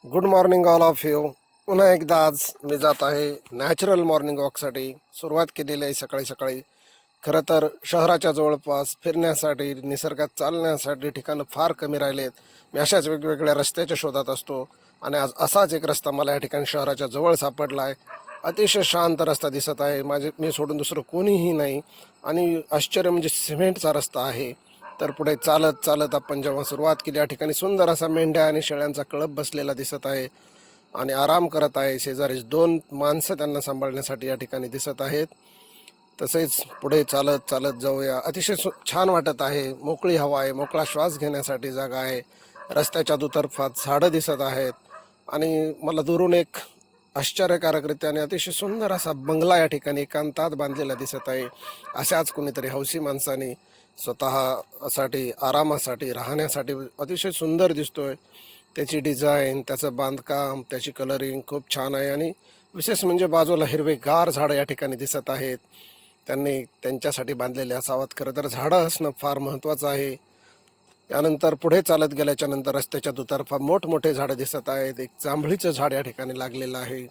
Good morning all of you. पुन्हा एकदा आज मी जात आहे नॅचरल मॉर्निंग वॉकसाठी. सुरुवात केलेली आहे सकाळी सकाळी. खरं तर शहराच्या जवळपास फिरण्यासाठी, निसर्गात चालण्यासाठी ठिकाणं फार कमी राहिलेत. मी अशाच वेगवेगळ्या रस्त्याच्या शोधात असतो आणि आज असाच एक रस्ता मला या ठिकाणी शहराच्या जवळ सापडला आहे. अतिशय शांत रस्ता दिसत आहे. मी सोडून दुसरं कोणीही नाही आणि आश्चर्य म्हणजे सिमेंटचा रस्ता आहे. तर पुढे चालत चालत आपण जेव्हा सुरुवात केली, या ठिकाणी सुंदर असा मेंढ्या आणि शेळ्यांचा कळप बसलेला दिसत आहे आणि आराम करत आहे. शेजारी दोन माणसं त्यांना सांभाळण्यासाठी या ठिकाणी दिसत आहेत. तसेच पुढे चालत चालत जाऊया. अतिशय छान वाटत आहे. मोकळी हवा आहे, मोकळा श्वास घेण्यासाठी जागा आहे. रस्त्याच्या दुतर्फात झाडं दिसत आहेत आणि मला दुरून एक आश्चर्यकारकरित्या आणि अतिशय सुंदर असा बंगला या ठिकाणी एकांतात बांधलेला दिसत आहे. अशाच कोणीतरी हौसी माणसाने स्वतःसाठी आरामासाठी राहण्यासाठी अतिशय सुंदर दिसतोय. त्याची डिझाईन, त्याचं बांधकाम, त्याची कलरिंग खूप छान आहे आणि विशेष म्हणजे बाजूला हिरवेगार झाडं या ठिकाणी दिसत आहेत. त्यांनी त्यांच्यासाठी बांधलेले असावं. खरं तर झाडं असणं फार महत्त्वाचं आहे. यानंतर पुढे चालत गेल्याच्या नंतर रस्त्याच्या दुतर्फा मोठमोठे झाडं दिसत आहेत. एक जांभळीचं झाड या ठिकाणी लागलेलं आहे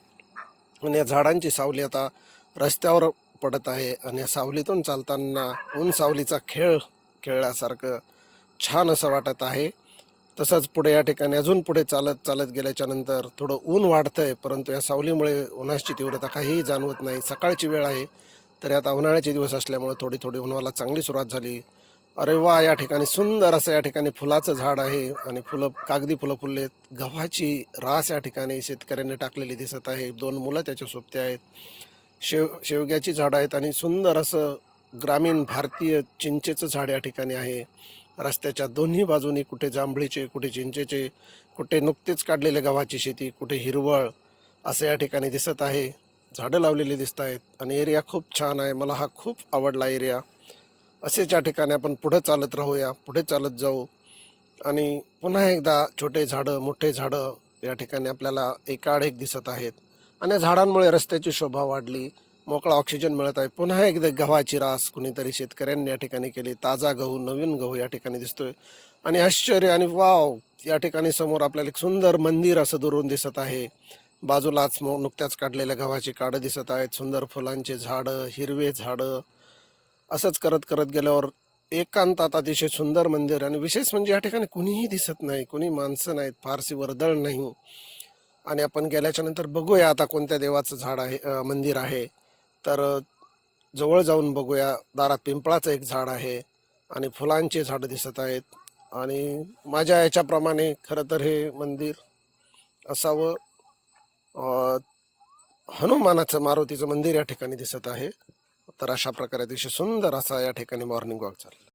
आणि या झाडांची सावली आता रस्त्यावर पडत आहे आणि या सावलीतून चालताना ऊन सावलीचा खेळ खेळल्यासारखं छान असं वाटत आहे. तसंच पुढे या ठिकाणी अजून पुढे चालत चालत गेल्याच्या नंतर थोडं ऊन वाढतंय, परंतु या सावलीमुळे उन्हाची तीव्रता काहीही जाणवत नाही. सकाळची वेळ आहे, तरी आता उन्हाळ्याचे दिवस असल्यामुळे थोडी थोडी उन्हाला चांगली सुरुवात झाली. अरे वा, या ठिकाणी सुंदर असं या ठिकाणी फुलाचं झाड आहे आणि फुलं, कागदी फुलं फुललेत. गव्हाची रास या ठिकाणी शेतकऱ्यांनी टाकलेली दिसत आहे. दोन मुलं त्याच्या सोबती आहेत. शेवग्याची झाडं आहेत आणि सुंदर असं ग्रामीण भारतीय चिंचेचं झाड या ठिकाणी आहे. रस्त्याच्या दोन्ही बाजूनी कुठे जांभळीचे, कुठे चिंचेचे, कुठे नुकतेच काढलेले गव्हाची शेती, कुठे हिरवळ असं या ठिकाणी दिसत आहे. झाडं लावलेली दिसत आहेत आणि एरिया खूप छान आहे. मला हा खूप आवडला एरिया. असेच या ठिकाणी आपण पुढे चालत राहूया, पुढे चालत जाऊ आणि पुन्हा एकदा छोटे झाडं, मोठे झाडं या ठिकाणी आपल्याला एकाआड एक दिसत आहेत आणि या झाडांमुळे रस्त्याची शोभा वाढली. मोकळा ऑक्सिजन मिळत आहे. पुन्हा एकदा गव्हाची रास कुणीतरी शेतकऱ्यांनी या ठिकाणी केली. ताजा गहू, नवीन गहू या ठिकाणी दिसतोय आणि आश्चर्य आणि वाव, या ठिकाणी समोर आपल्याला एक सुंदर मंदिर असं दुरून दिसत आहे. बाजूलाच नुकत्याच काढलेल्या गव्हाची काडं दिसत आहेत. सुंदर फुलांचे झाडं, हिरवे झाडं. असंच करत करत गेल्यावर एकांतात अतिशय सुंदर मंदिर आणि विशेष म्हणजे या ठिकाणी कुणीही दिसत नाही, कुणी माणसं नाहीत, फारशी वर्दळ नाही. आणि आपण गेल्याच्या नंतर बघूया आता कोणत्या देवाचं झाड आहे, मंदिर आहे. तर जवळ जाऊन बघूया. दारात पिंपळाचं एक झाड आहे आणि फुलांचे झाडं दिसत आहेत आणि माझ्या याच्याप्रमाणे खरं तर हे मंदिर असावं. हनुमानाचं, मारुतीचं मंदिर या ठिकाणी दिसत आहे. तर अशा प्रकारे अतिशय सुंदर असा या ठिकाणी मॉर्निंग वॉक झाला.